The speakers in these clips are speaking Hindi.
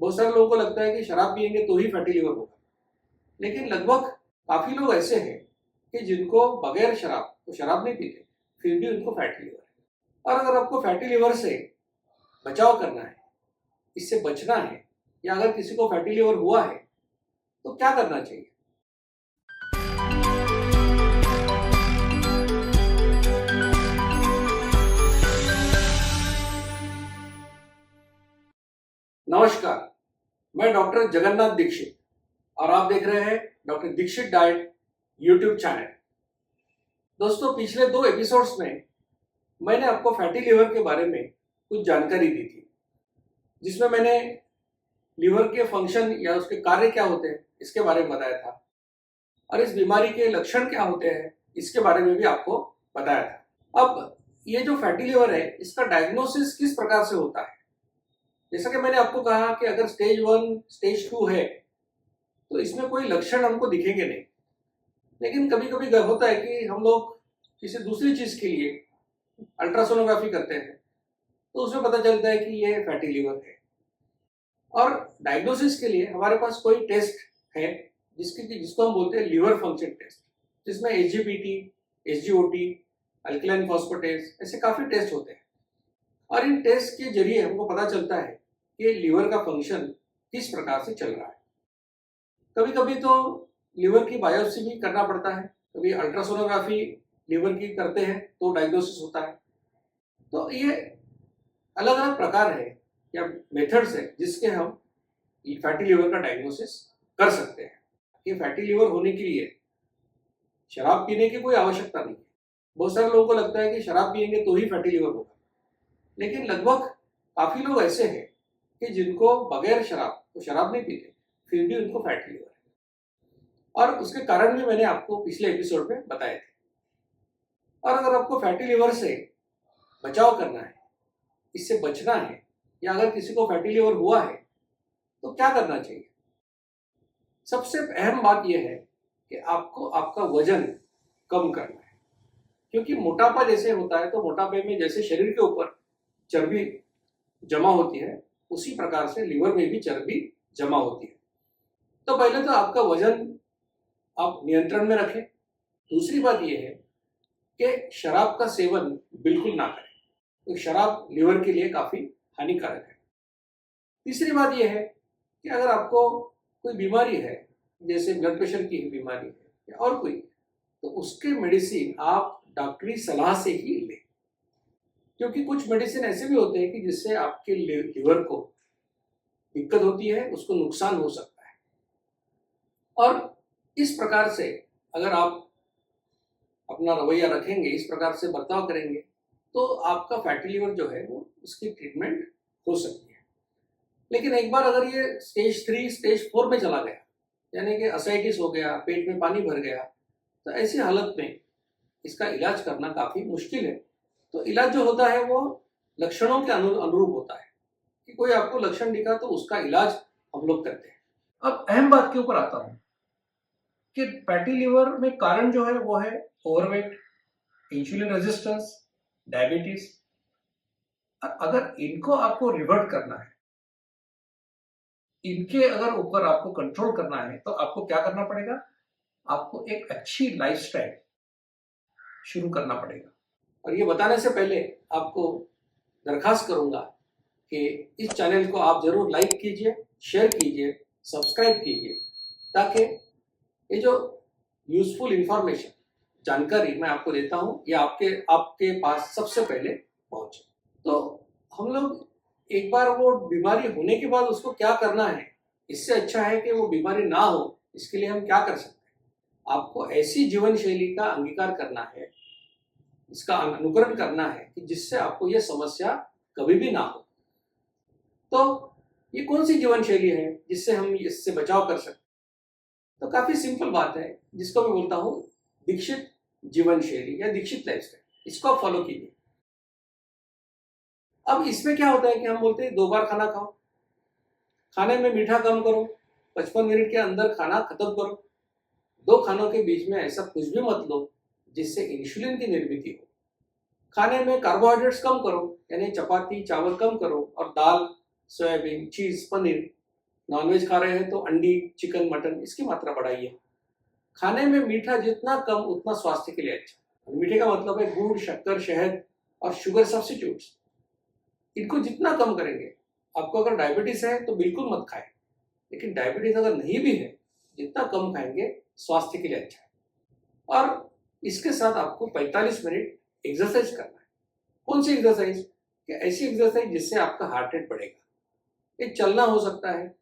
बहुत सारे लोगों को लगता है कि शराब पिएंगे तो ही फैटी लिवर होगा, लेकिन लगभग काफी लोग ऐसे हैं कि जिनको बगैर शराब, तो शराब नहीं पीते, फिर भी उनको फैटी लिवर है। और अगर आपको फैटी लिवर से बचाव करना है, इससे बचना है, या अगर किसी को फैटी लिवर हुआ है तो क्या करना चाहिए? नमस्कार, मैं डॉक्टर जगन्नाथ दीक्षित और आप देख रहे हैं doctor Dixit diet YouTube channel. दोस्तों, पिछले 2 एपिसोड्स में मैंने आपको फैटी लिवर के बारे में कुछ जानकारी दी थी, जिसमें मैंने लिवर के फंक्शन या उसके कार्य क्या होते हैं इसके बारे में बताया था, और इस बीमारी के लक्षण क्या होते हैं इसके बारे में भी आपको बताया था। अब ये जो फैटी लिवर है, इसका डायग्नोसिस किस प्रकार से होता है? जैसा कि मैंने आपको कहा कि अगर स्टेज 1, स्टेज 2 है तो इसमें कोई लक्षण हमको दिखेंगे नहीं, लेकिन कभी कभी होता है कि हम लोग किसी दूसरी चीज के लिए अल्ट्रासोनोग्राफी करते हैं तो उसमें पता चलता है कि ये फैटी लिवर है। और डायग्नोसिस के लिए हमारे पास कोई टेस्ट है जिसको हम बोलते हैं लिवर फंक्शन टेस्ट, जिसमें एसजीपीटी, एसजीओटी, अल्कलाइन फॉस्फेटेज, ऐसे काफी टेस्ट होते हैं। और इन टेस्ट के जरिए हमको पता चलता है कि लिवर का फंक्शन किस प्रकार से चल रहा है। कभी कभी तो लिवर की बायोप्सी भी करना पड़ता है, कभी अल्ट्रासोनोग्राफी लिवर की करते हैं तो डायग्नोसिस होता है। तो ये अलग अलग प्रकार है या मेथड्स है जिसके हम फैटी लिवर का डायग्नोसिस कर सकते हैं। कि फैटी लिवर होने के लिए शराब पीने की कोई आवश्यकता नहीं है। बहुत सारे लोगों को लगता है कि शराब पिएंगे तो ही फैटी लिवर होगा, लेकिन लगभग काफी लोग ऐसे हैं कि जिनको बगैर शराब, तो शराब नहीं पीते, फिर भी उनको फैटी लिवर है। और उसके कारण भी मैंने आपको पिछले एपिसोड में बताए थे। और अगर आपको फैटी लिवर से बचाव करना है, इससे बचना है, या अगर किसी को फैटी लिवर हुआ है तो क्या करना चाहिए? सबसे अहम बात यह है कि आपको आपका वजन कम करना है, क्योंकि मोटापा जैसे होता है तो मोटापे में जैसे शरीर के ऊपर चर्बी जमा होती है, उसी प्रकार से लिवर में भी चर्बी जमा होती है। तो पहले तो आपका वजन आप नियंत्रण में रखें। दूसरी बात यह है कि शराब का सेवन बिल्कुल ना करें, तो शराब लिवर के लिए काफी हानिकारक है। तीसरी बात यह है कि अगर आपको कोई बीमारी है, जैसे ब्लड प्रेशर की बीमारी है या और कोई, तो उसके मेडिसिन आप डॉक्टरी सलाह से ही लें, क्योंकि कुछ मेडिसिन ऐसे भी होते हैं कि जिससे आपके लिवर को दिक्कत होती है, उसको नुकसान हो सकता है। और इस प्रकार से अगर आप अपना रवैया रखेंगे, इस प्रकार से बर्ताव करेंगे, तो आपका फैटी लिवर जो है वो उसकी ट्रीटमेंट हो सकती है। लेकिन एक बार अगर ये स्टेज 3, स्टेज 4 में चला गया, यानी कि असाइटिस हो गया, पेट में पानी भर गया, तो ऐसी हालत में इसका इलाज करना काफी मुश्किल है। तो इलाज जो होता है वो लक्षणों के अनुरूप होता है, कि कोई आपको लक्षण दिखा तो उसका इलाज हम लोग करते हैं। अब अहम बात के ऊपर आता हूं कि फैटी लिवर में कारण जो है वो है ओवरवेट, इंसुलिन रेजिस्टेंस, डायबिटीज। अगर इनको आपको रिवर्ट करना है, इनके अगर ऊपर आपको कंट्रोल करना है, तो आपको क्या करना पड़ेगा? आपको एक अच्छी लाइफस्टाइल शुरू करना पड़ेगा। और ये बताने से पहले आपको दरखास्त करूंगा कि इस चैनल को आप जरूर लाइक कीजिए, शेयर कीजिए, सब्सक्राइब कीजिए, ताकि ये जो यूजफुल इंफॉर्मेशन, जानकारी मैं आपको देता हूं, ये आपके पास सबसे पहले पहुंचे। तो हम लोग एक बार वो बीमारी होने के बाद उसको क्या करना है, इससे अच्छा है कि वो बीमारी ना हो, इसके लिए हम क्या कर सकते हैं। आपको ऐसी जीवन शैली का अंगीकार करना है, इसका अनुकरण करना है कि जिससे आपको ये समस्या कभी भी ना हो। तो ये कौन सी जीवन शैली है जिससे हम इससे बचाव कर सकते हैं? तो काफी सिंपल बात है, जिसको मैं बोलता हूँ दीक्षित जीवन शैली या दीक्षित लाइफस्टाइल। इसको आप फॉलो कीजिए। अब इसमें क्या होता है कि हम बोलते हैं 2 बार खाना खाओ, खाने में मीठा कम करो, 55 मिनट के अंदर खाना खत्म करो, 2 खानों के बीच में ऐसा कुछ भी मत लो जिससे इंसुलिन की निर्मित हो। खाने में कार्बोहाइड्रेट्स कम करो, यानी चपाती चावल कम करो, और दाल, सोयाबीन, चीज, पनीर नॉनवेज खा रहे हैं तो अंडी, चिकन, मटन, इसकी मात्रा बढ़ाइए। खाने में मीठा जितना कम उतना स्वास्थ्य के लिए अच्छा। मीठे का मतलब है गुड़, शक्कर, शहद और शुगर सब्स्टिट्यूट्स। इनको जितना कम करेंगे, आपको अगर डायबिटीज है तो बिल्कुल मत खाएं, लेकिन डायबिटीज अगर नहीं भी है, जितना कम खाएंगे स्वास्थ्य के लिए अच्छा है। और इसके साथ आपको 45 मिनट एक्सरसाइज करना है। कौन सी एक्सरसाइज? कि ऐसी एक्सरसाइज जिससे आपका हार्ट रेट बढ़ेगा। ये चलना हो सकता है,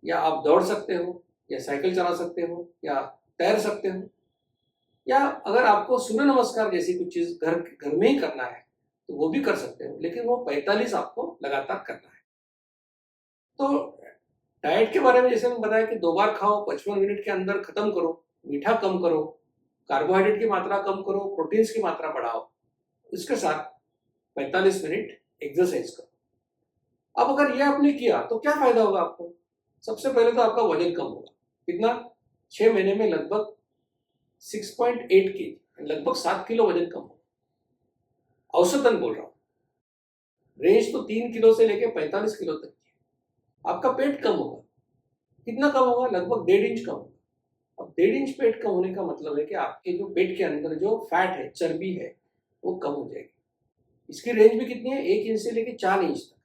या आप दौड़ सकते हो, या साइकिल चला सकते हो, या तैर सकते हो, या अगर आपको सूर्य नमस्कार जैसी कुछ चीज घर में ही करना है तो वो भी कर सकते हो, लेकिन वो 45 आपको लगातार करना है। तो डाइट के बारे में जैसे मैंने बताया कि 2 बार खाओ, 55 मिनट के अंदर खत्म करो, मीठा कम करो, कार्बोहाइड्रेट की मात्रा कम करो, प्रोटीन्स की मात्रा बढ़ाओ, इसके साथ 45 मिनट एक्सरसाइज करो। अब अगर ये आपने किया तो क्या फायदा होगा आपको? सबसे पहले तो आपका वजन कम होगा। कितना? 6 महीने में लगभग 6.8 kg, लगभग 7 किलो वजन कम होगा। औसतन बोल रहा हूँ, रेंज तो 3 किलो से लेके 45 किलो तक की। आपका पेट कम होगा। कितना कम होगा? लगभग 1.5 इंच कम होगा। अब 1.5 इंच पेट कम होने का मतलब है कि आपके जो पेट के अंदर जो फैट है, चर्बी है, वो कम हो जाएगी। इसकी रेंज भी कितनी है? 1 इंच से लेके 4 इंच तक।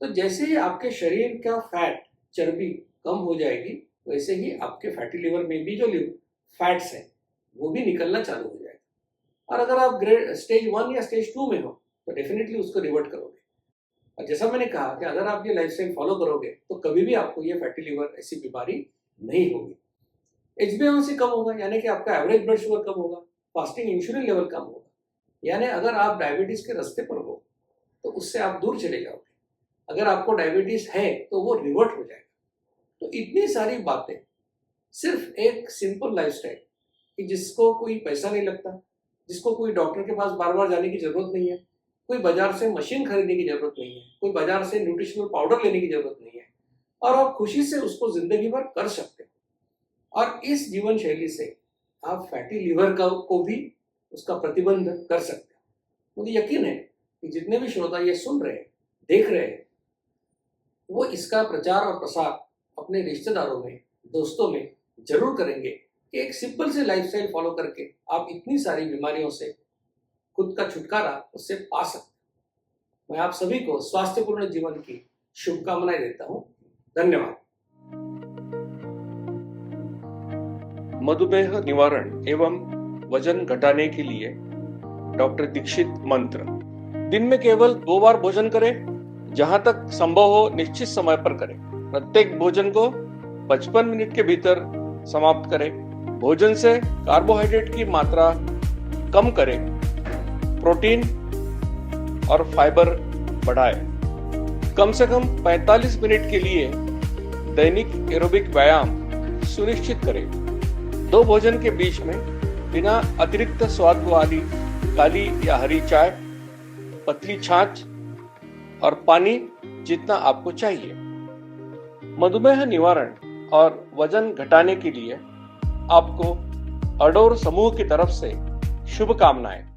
तो जैसे ही आपके शरीर का फैट, चर्बी कम हो जाएगी, वैसे ही आपके फैटी लिवर में भी जो फैट्स है वो भी निकलना चालू हो जाएगा। और अगर आप स्टेज 1 या स्टेज 2 में हो तो डेफिनेटली उसको रिवर्ट करोगे। और जैसा मैंने कहा कि अगर आप ये लाइफस्टाइल फॉलो करोगे तो कभी भी आपको ये फैटी लिवर ऐसी बीमारी नहीं होगी। HbA1c कम होगा, यानी कि आपका एवरेज ब्लड शुगर कम होगा, फास्टिंग इंसुलिन लेवल कम होगा, यानी अगर आप डायबिटीज के रास्ते पर हो तो उससे आप दूर चले जाओगे। अगर आपको डायबिटीज है तो वो रिवर्ट हो जाएगा। तो इतनी सारी बातें सिर्फ एक सिंपल लाइफस्टाइल, कि जिसको कोई पैसा नहीं लगता, जिसको कोई डॉक्टर के पास बार बार जाने की जरूरत नहीं है, कोई बाजार से मशीन खरीदने की जरूरत नहीं है, कोई बाजार से न्यूट्रिशनल पाउडर लेने की जरूरत नहीं है, और आप खुशी से उसको जिंदगी भर कर सकते हो। और इस जीवन शैली से आप फैटी लिवर को भी उसका प्रतिबंध कर सकते हो। मुझे यकीन है कि जितने भी श्रोता ये सुन रहे हैं, देख रहे हैं, वो इसका प्रचार और प्रसार अपने रिश्तेदारों में, दोस्तों में जरूर करेंगे कि एक सिंपल से लाइफस्टाइल फॉलो करके आप इतनी सारी बीमारियों से खुद का छुटकारा उससे पा सकते। मैं आप सभी को स्वास्थ्यपूर्ण जीवन की शुभकामनाएं देता हूं। धन्यवाद। मधुमेह निवारण एवं वजन घटाने के लिए डॉक्टर दीक्षित मंत्र। दिन में केवल 2 बार भोजन करें, जहां तक संभव हो निश्चित समय पर करें। प्रत्येक भोजन को 55 मिनट के भीतर समाप्त करें। भोजन से कार्बोहाइड्रेट की मात्रा कम करें, प्रोटीन और फाइबर बढ़ाएं। कम से कम 45 मिनट के लिए दैनिक एरोबिक व्यायाम सुनिश्चित करें। 2 भोजन के बीच में बिना अतिरिक्त स्वाद वाली काली या हरी चाय, पतली छाछ और पानी जितना आपको चाहिए। मधुमेह निवारण और वजन घटाने के लिए आपको अडोर समूह की तरफ से शुभकामनाएं।